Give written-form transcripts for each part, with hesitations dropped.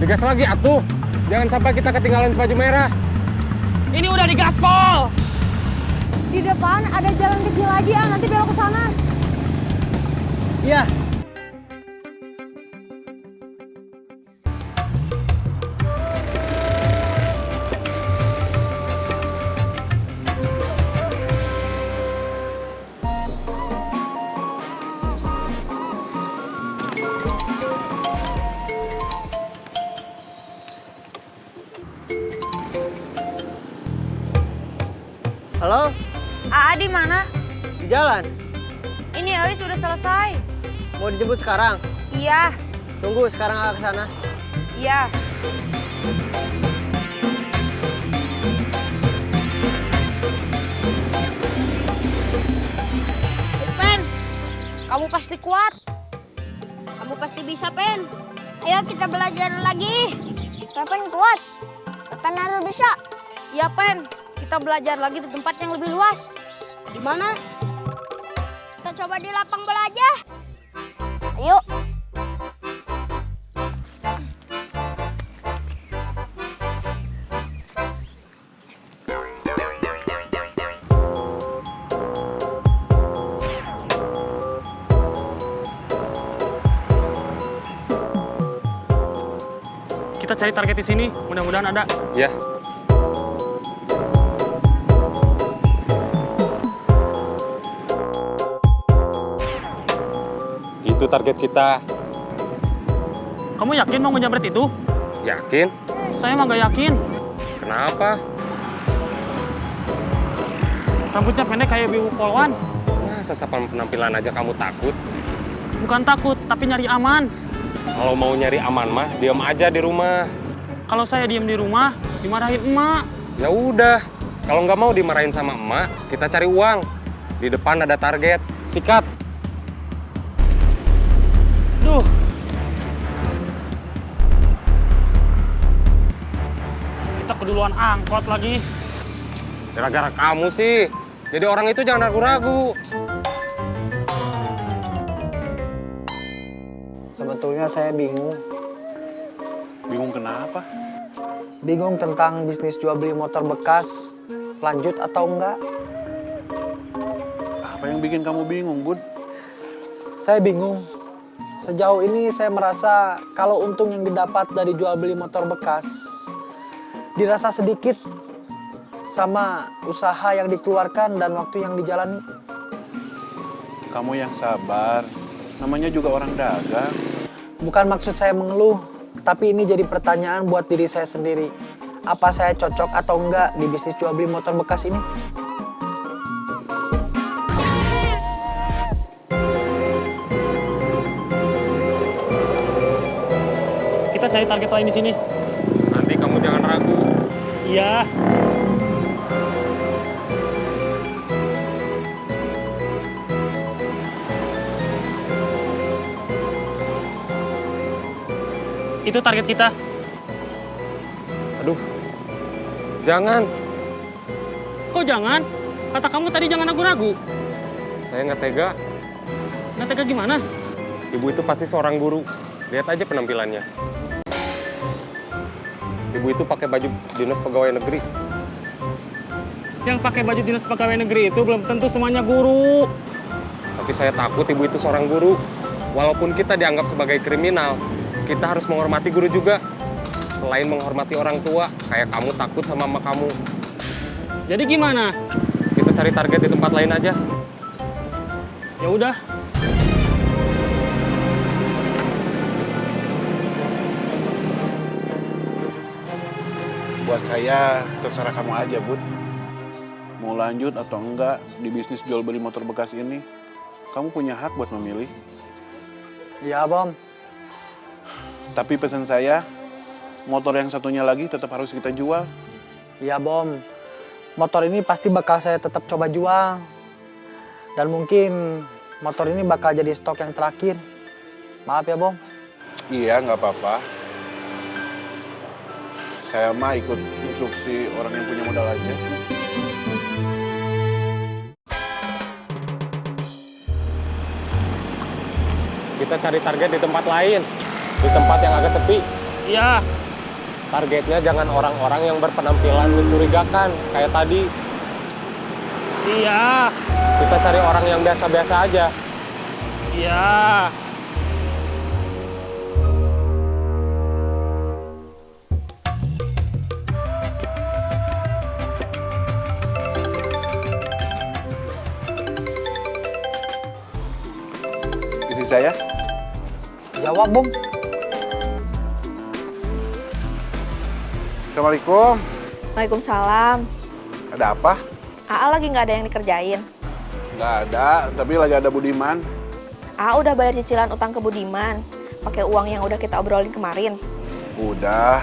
Digas lagi atuh. Jangan sampai kita ketinggalan baju merah. Ini udah digaspol. Di depan ada jalan kecil lagi, nanti belok ke sana. Iya. Halo, Aa di mana? di jalan. Ini Awi sudah selesai. Mau dijemput sekarang? Iya, Tunggu, sekarang Aa ke sana. iya. Pen, kamu pasti kuat. Kamu pasti bisa, Pen. Ayo kita belajar lagi. Pen kuat. Pen harus bisa. Iya, Pen. Kita belajar lagi di tempat yang lebih luas. Di mana? Kita coba di lapang bola aja. Ayo. Kita cari target di sini. Mudah-mudahan ada. Ya. Itu target kita. Kamu yakin mau ngejamret itu? Yakin? Saya mah nggak yakin. Kenapa? Rambutnya pendek kayak Bibu Polwan. Masa sapan penampilan aja kamu takut? Bukan takut, tapi nyari aman. Kalau mau nyari aman mah, diam aja di rumah. Kalau saya diem di rumah, dimarahin emak. Ya udah, kalau nggak mau dimarahin sama emak, kita cari uang. Di depan ada target. Sikat. Duh. Kita keduluan angkot lagi. Gara-gara kamu sih. Jadi orang itu jangan ragu-ragu. Sebetulnya saya bingung. Bingung kenapa? Bingung tentang bisnis jual beli motor bekas. Lanjut atau enggak? Apa yang bikin kamu bingung, Bud? Saya bingung. Sejauh ini saya merasa kalau untung yang didapat dari jual beli motor bekas dirasa sedikit sama usaha yang dikeluarkan dan waktu yang dijalani. Kamu yang sabar. Namanya juga orang dagang. Bukan maksud saya mengeluh, tapi ini jadi pertanyaan buat diri saya sendiri. Apa saya cocok atau enggak di bisnis jual beli motor bekas ini? Kita cari target lain di sini. Nanti kamu jangan ragu. Iya. Itu target kita. Aduh, jangan. Kok jangan? Kata kamu tadi jangan ragu-ragu. Saya nggak tega. Nggak tega gimana? Ibu itu pasti seorang guru. Lihat aja penampilannya. Ibu itu pakai baju dinas pegawai negeri. Yang pakai baju dinas pegawai negeri itu belum tentu semuanya guru. Tapi saya takut ibu itu seorang guru. Walaupun kita dianggap sebagai kriminal, kita harus menghormati guru juga. Selain menghormati orang tua, kayak kamu takut sama mama kamu. Jadi gimana? Kita cari target di tempat lain aja. Ya udah. Buat saya, terserah kamu aja, Bud. Mau lanjut atau enggak di bisnis jual beli motor bekas ini, kamu punya hak buat memilih. Ya, Bom. Tapi pesan saya, motor yang satunya lagi tetap harus kita jual. Ya, Bom. Motor ini pasti bakal saya tetap coba jual. Dan mungkin motor ini bakal jadi stok yang terakhir. Maaf ya, Bom. Iya, nggak apa-apa. Saya mah ikut instruksi orang yang punya modal aja. Kita cari target di tempat lain. Di tempat yang agak sepi. Iya. Targetnya jangan orang-orang yang berpenampilan mencurigakan, kayak tadi. Iya. Kita cari orang yang biasa-biasa aja. Iya. Isi saya. Jawab, Bung. Assalamualaikum. Waalaikumsalam. Ada apa? AA lagi nggak ada yang dikerjain. Nggak ada, tapi lagi ada Budiman. AA udah bayar cicilan utang ke Budiman. Pakai uang yang udah kita obrolin kemarin. Udah.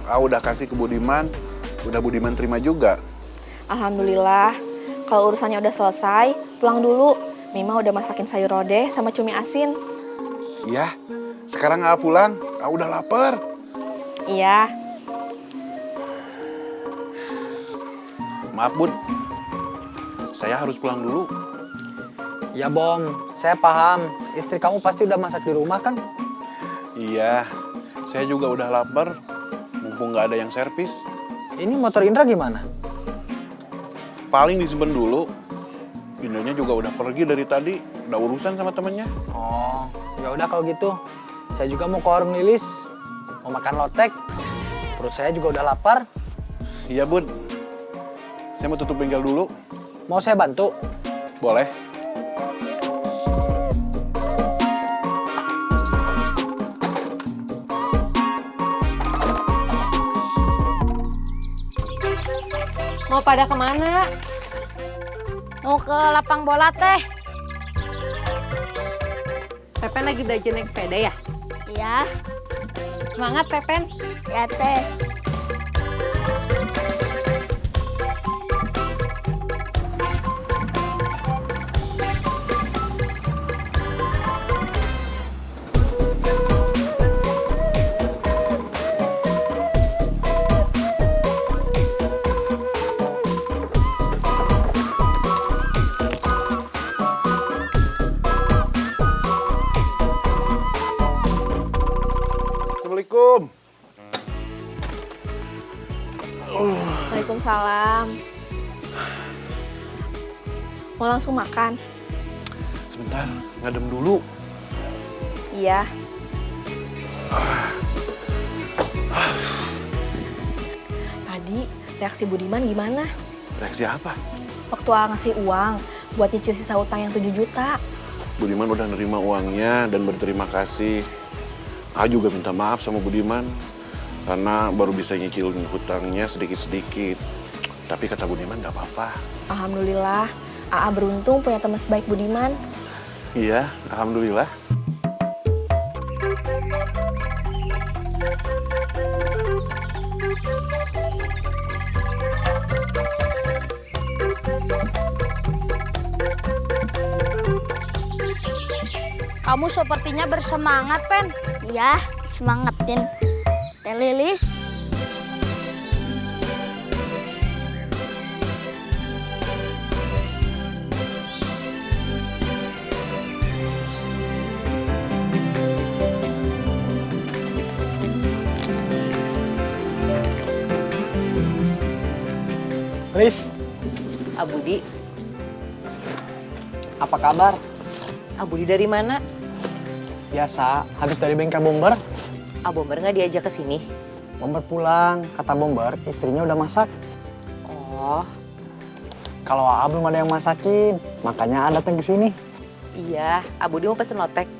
Udah kasih ke Budiman. Udah Budiman terima juga. Alhamdulillah. Kalau urusannya udah selesai, pulang dulu. Mima udah masakin sayur lodeh sama cumi asin. Iya. Sekarang pulang. Udah lapar. Iya. Maaf, Bud. Saya harus pulang dulu. Ya, Bom. Saya paham. Istri kamu pasti udah masak di rumah, kan? Iya. Saya juga udah lapar. Mumpung nggak ada yang servis. Ini motor Indra gimana? Paling disimpan dulu. Indonya juga udah pergi dari tadi. Udah urusan sama temennya. Oh, ya udah kalau gitu. Saya juga mau ke warung Lilis. Mau makan lotek. Perut saya juga udah lapar. Iya, Bud. Saya mau tutup bengkel dulu. Mau saya bantu? Boleh? Mau pada kemana? Mau ke lapang bola teh. Pepen lagi belajar naik sepeda ya? Iya. Semangat, Pepen. Ya teh. Assalamualaikum. Waalaikumsalam. Mau langsung makan? Sebentar, ngadem dulu. Iya. Tadi reaksi Budiman gimana? Reaksi apa? Waktu A ngasih uang buat nyicil sisa utang yang 7 juta. Budiman udah nerima uangnya dan berterima kasih. Juga minta maaf sama Budiman karena baru bisa nyicil hutangnya sedikit-sedikit. Tapi kata Budiman nggak apa-apa. Alhamdulillah, AA beruntung punya teman sebaik Budiman. Iya, alhamdulillah. Kamu sepertinya bersemangat, Pen. Iya, semangatin. Teh Lilis. Lilis, Abudi, apa kabar? Abudi dari mana? Biasa, habis dari bengkel Bomber. Bomber nggak diajak ke sini? Bomber pulang, kata Bomber, istrinya udah masak. Oh, Kalau AA belum ada yang masakin, makanya AA datang ke sini. iya. Abudi mau pesen lotek?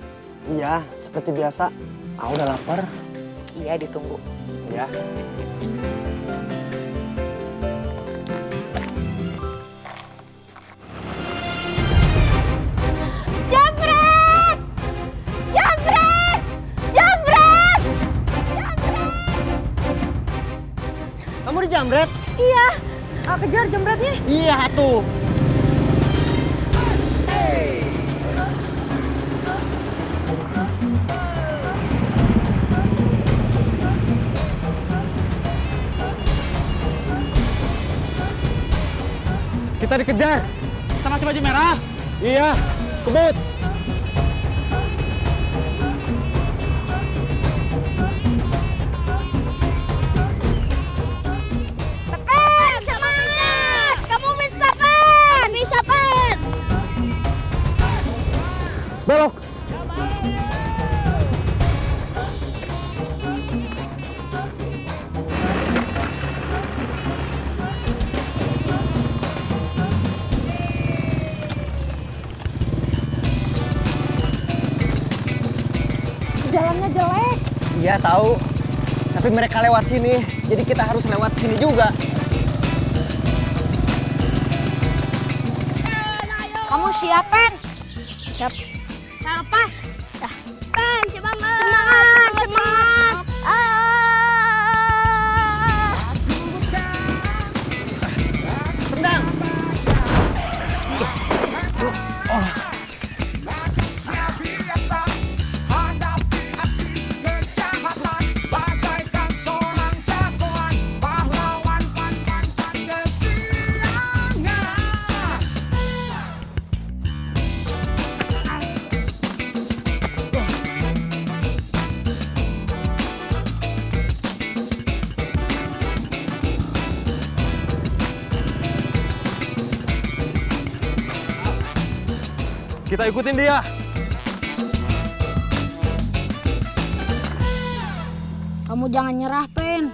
Iya, seperti biasa. AA udah lapar. Iya, ditunggu. Ya. Jambret! Jambret! Jambret! Kamu dijamret? Iya, kejar jembretnya. Iya tuh. Kita dikejar. Sama si baju merah. Iya, kebut. jalannya jelek. Iya tahu. Tapi mereka lewat sini, jadi kita harus lewat sini juga. Kamu siap, Pen? Siap. Saya lepas. Pen, semangat. Semangat, semangat. Tendang. Kita ikutin dia. Kamu jangan nyerah, Pen.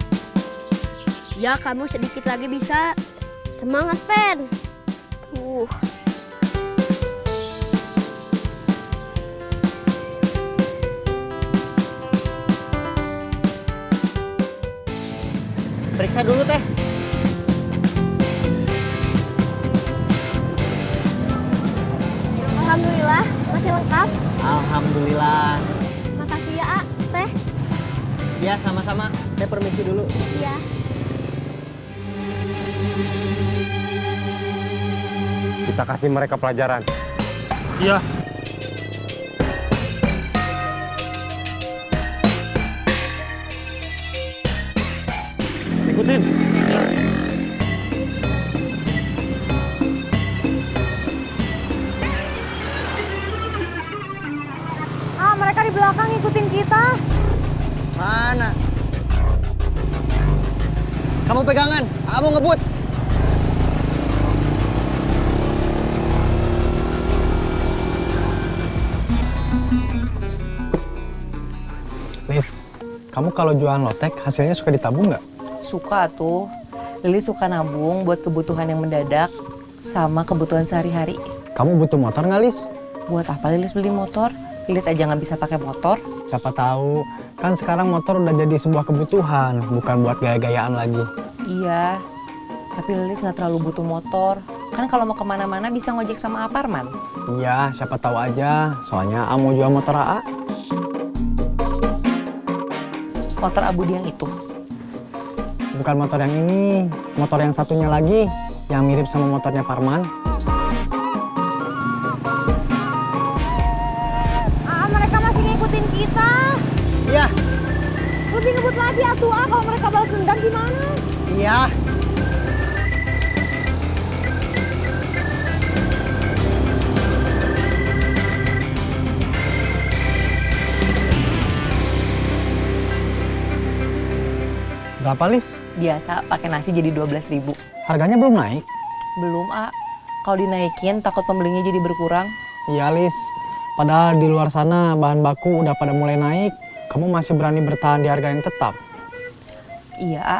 Ya, kamu sedikit lagi bisa. Semangat, Pen. Periksa dulu, Teh. Alhamdulillah, masih lengkap. Alhamdulillah. Makasih ya, A. Teh. Ya, sama-sama. Saya permisi dulu. Iya. Kita kasih mereka pelajaran. Iya. Ikutin. Mereka di belakang ngikutin kita. Mana? Kamu pegangan, kamu ngebut. Lis, kamu kalau jualan lotek hasilnya suka ditabung nggak? Suka tuh. Lilis suka nabung buat kebutuhan yang mendadak sama kebutuhan sehari-hari. Kamu butuh motor nggak, Lis? Buat apa Lilis beli motor? Lilis aja nggak bisa pakai motor. Siapa tahu, kan sekarang motor udah jadi sebuah kebutuhan, bukan buat gaya-gayaan lagi. Iya, tapi Lilis nggak terlalu butuh motor. Kan kalau mau kemana-mana bisa ngojek sama Aparman. Iya, siapa tahu aja, soalnya A mau jual motor AA. Motor Abudi yang itu. Bukan motor yang ini, motor yang satunya lagi, yang mirip sama motornya Parman. Mereka masih ngikutin kita. Iya. Lebih ngebut lagi atuh, A. Kalau mereka balas dendam gimana? Iya. Berapa, Lis? Biasa pakai nasi jadi 12.000. Harganya belum naik? Belum, A. Kalau dinaikin takut pembelinya jadi berkurang. Iya, Lis. Padahal di luar sana bahan baku udah pada mulai naik. Kamu masih berani bertahan di harga yang tetap? Iya, A.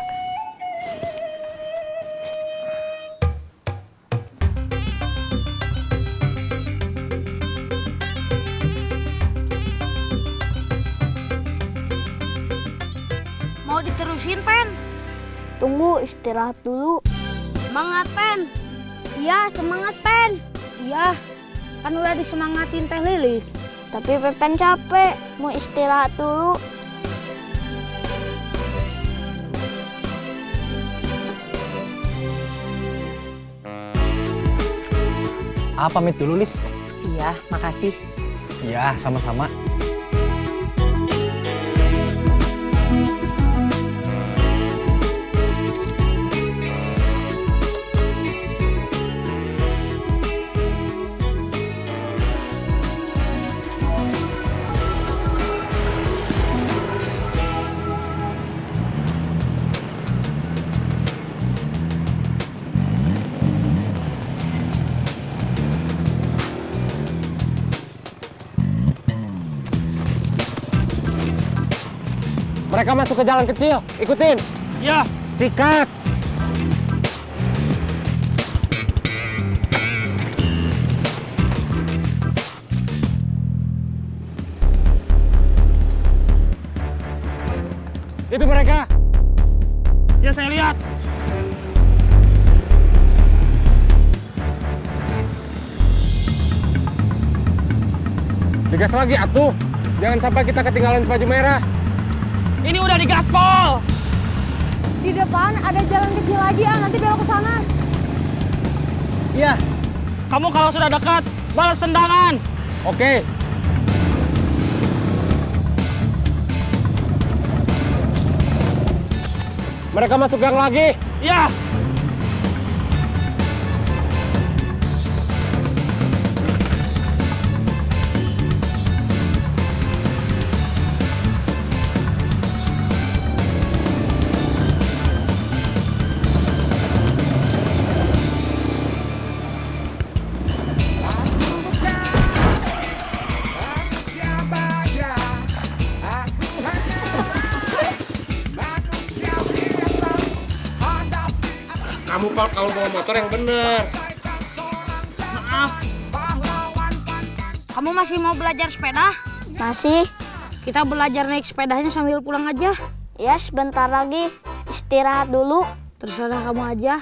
Mau diterusin, Pen? Tunggu, istirahat dulu. Semangat, Pen. Iya, semangat, Pen. Iya, kan udah disemangatin Teh Lilis. Tapi Pepen capek, mau istirahat dulu. Pamit dulu, Lis. Iya, makasih. Iya, sama-sama. Mereka masuk ke jalan kecil. Ikutin. Ya. Sikat. Itu mereka. Ya, saya lihat. Digas lagi atuh. Jangan sampai kita ketinggalan baju merah. Ini udah digaspol. Di depan ada jalan kecil lagi, nanti belok ke sana. Iya. Kamu kalau sudah dekat, balas tendangan. Oke. Mereka masuk gang lagi. Ya. Kamu Pak kalau bawa motor yang bener. Maaf. Kamu masih mau belajar sepeda? Masih. Kita belajar naik sepedanya sambil pulang aja. Ya, sebentar lagi. Istirahat dulu. Terserah kamu aja.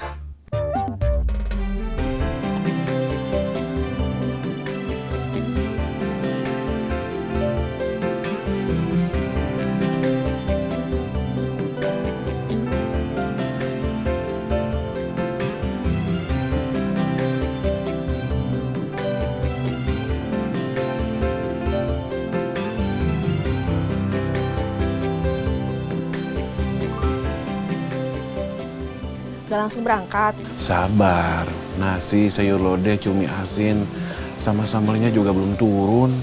Gak langsung berangkat. Sabar, nasi, sayur lodeh, cumi asin, sama sambelnya juga belum turun.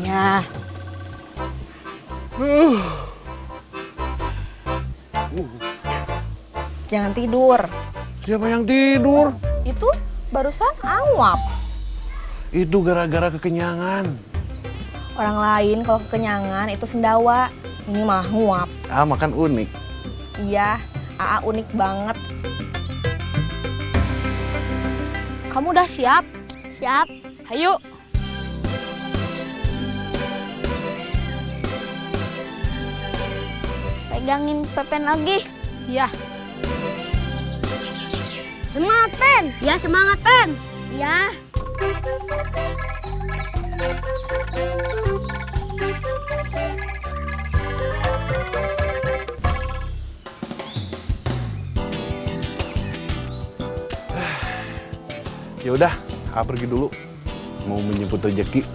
Iya. Jangan tidur. Siapa yang tidur? Itu barusan Anwap. Itu gara-gara kekenyangan. Orang lain kalau kekenyangan itu sendawa. Ini malah nguap. Ah, makan unik. Iya, AA unik banget. Kamu udah siap? Siap. Ayo. Pegangin Pepen lagi. Ya. Semangat, Pen. Ya, semangat, Pen. Ya. Ya udah, pergi dulu. Mau menjemput rezeki.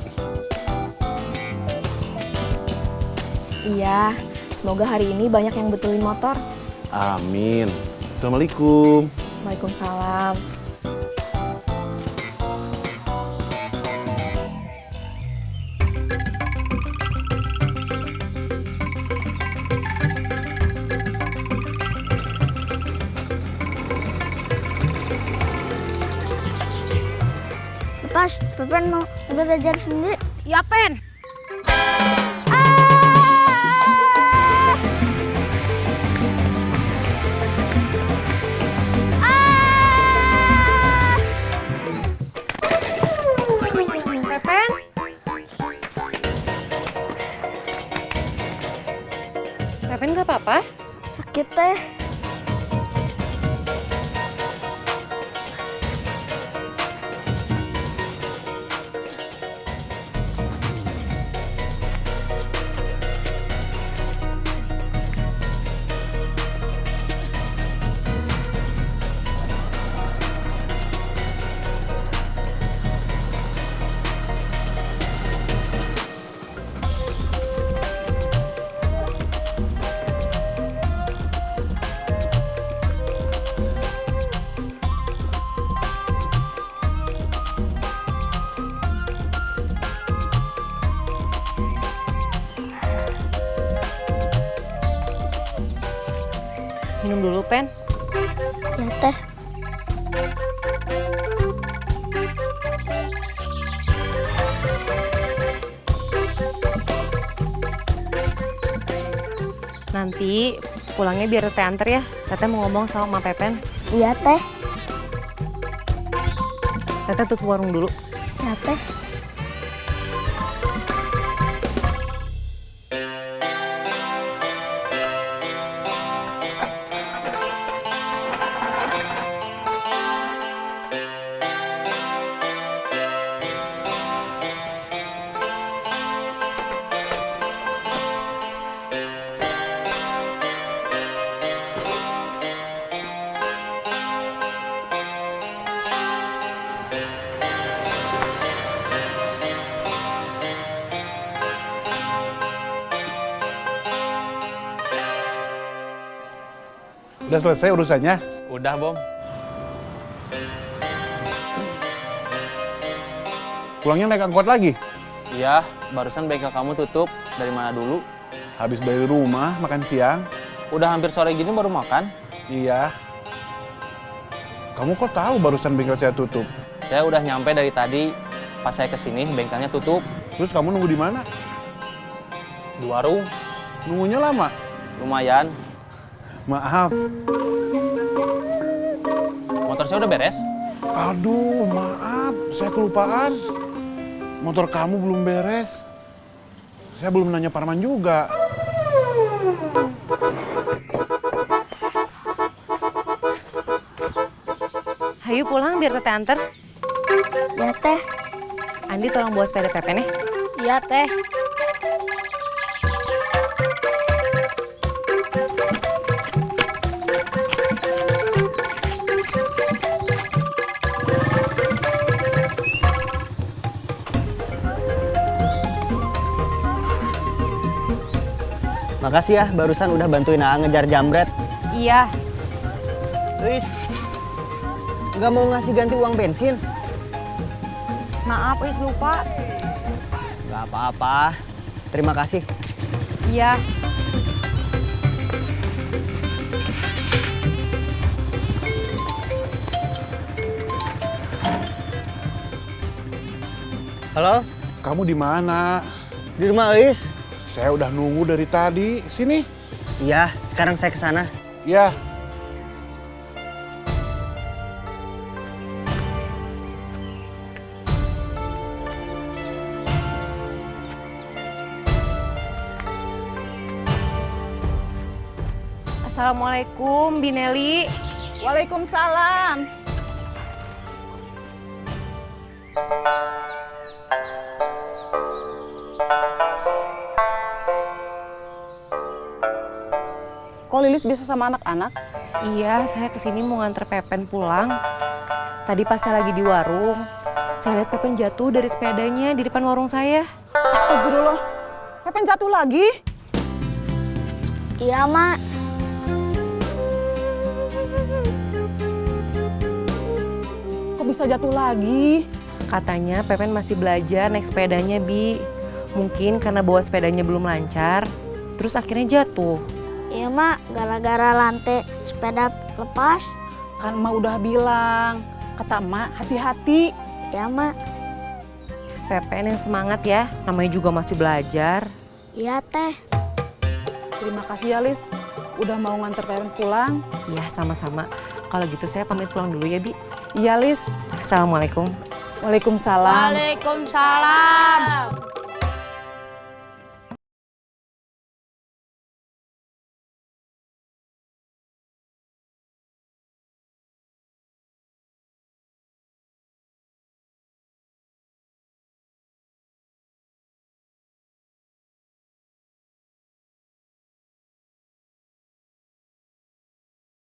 Iya, semoga hari ini banyak yang betulin motor. Amin. Assalamualaikum. Waalaikumsalam. Pas, Pepen mau belajar sendiri. Ya, Pen. Pepen? Pepen gak apa-apa? Sakit teh. Minum dulu, Pen. Ya, teh. Nanti pulangnya biar Teteh anter ya. Teteh mau ngomong sama Mak Pepen. Iya, teh. Teteh tuh ke warung dulu. Ya, teh. Udah selesai urusannya? Udah, Bom. Pulangnya naik angkot lagi? Iya, barusan bengkel kamu tutup. Dari mana dulu? Habis dari rumah, makan siang. Udah hampir sore gini baru makan. Iya. Kamu kok tahu barusan bengkel saya tutup? Saya udah nyampe dari tadi. Pas saya kesini, bengkelnya tutup. Terus kamu nunggu di mana? Di warung. Nunggunya lama? Lumayan. Maaf. Motor saya udah beres? Aduh, maaf. Saya kelupaan. Motor kamu belum beres. Saya belum nanya Parman juga. Hayu pulang biar Teteh anter. Ya teh. Andi tolong bawa sepeda Pepen ya. Iya, Teh. Makasih ya, barusan udah bantuin Aa ngejar jamret. Iya. Luis, nggak mau ngasih ganti uang bensin? Maaf, Is lupa. Nggak apa-apa. Terima kasih. Iya. Halo, Kamu di mana? di rumah Luis? Saya udah nunggu dari tadi. Sini. Iya, sekarang saya ke sana. Ya. Assalamualaikum, Bineli. Waalaikumsalam. Kok Lilis bisa sama anak-anak? Iya, saya kesini mau nganter Pepen pulang. Tadi pas saya lagi di warung, saya lihat Pepen jatuh dari sepedanya di depan warung saya. Astagfirullah, Pepen jatuh lagi? Iya, Mak. Kok bisa jatuh lagi? Katanya Pepen masih belajar naik sepedanya, Bi. Mungkin karena bawa sepedanya belum lancar, terus akhirnya jatuh. Iya, Mak. Gara-gara lantai sepeda lepas. Kan Emak udah bilang, kata Emak hati-hati. Ya, Mak. Pepen yang semangat ya, namanya juga masih belajar. Iya, Teh. Terima kasih ya, Lis. Udah mau nganter Pepen pulang. Iya, sama-sama. Kalau gitu saya pamit pulang dulu ya, Bi. Iya, Lis. Assalamualaikum. Waalaikumsalam. Waalaikumsalam.